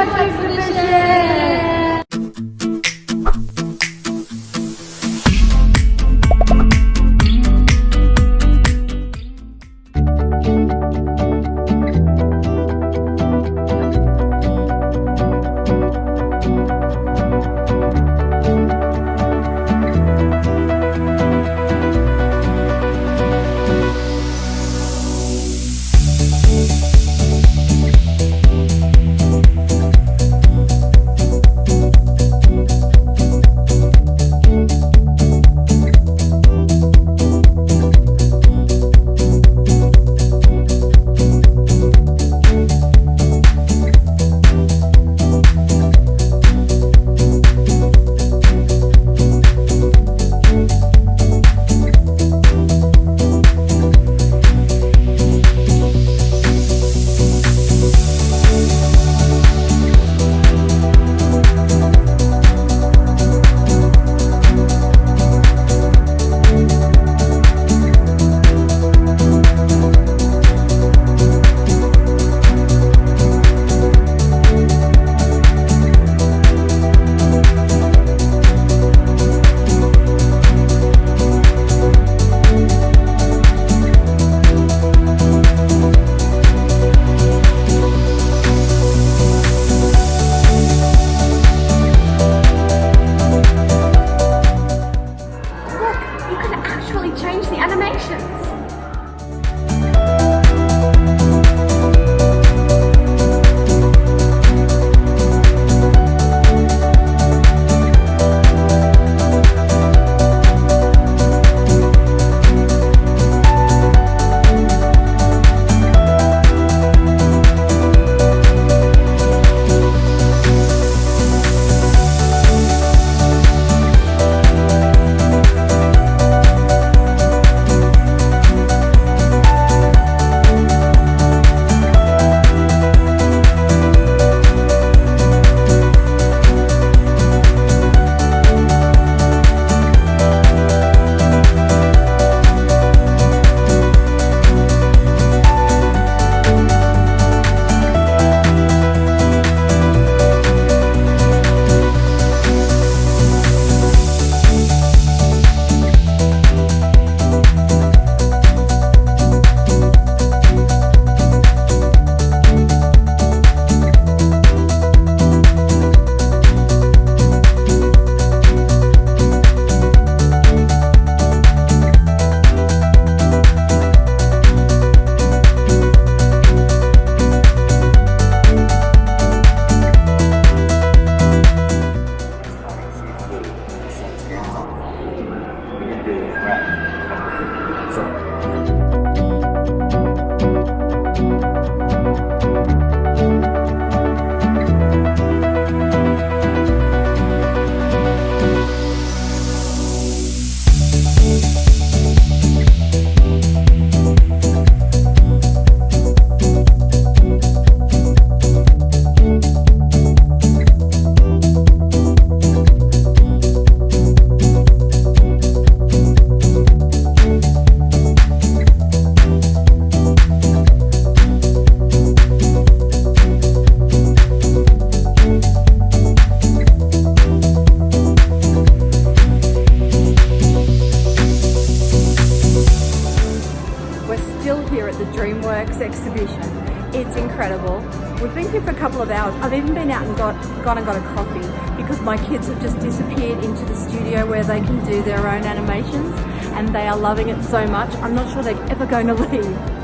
Dreamworks exhibition! Change the animations. Here at the Dreamworks exhibition. It's incredible. We've been here for a couple of hours. I've even been out and gone and got a coffee because my kids have just disappeared into the studio where they can do their own animations and they are loving it so much. I'm not sure they're ever going to leave.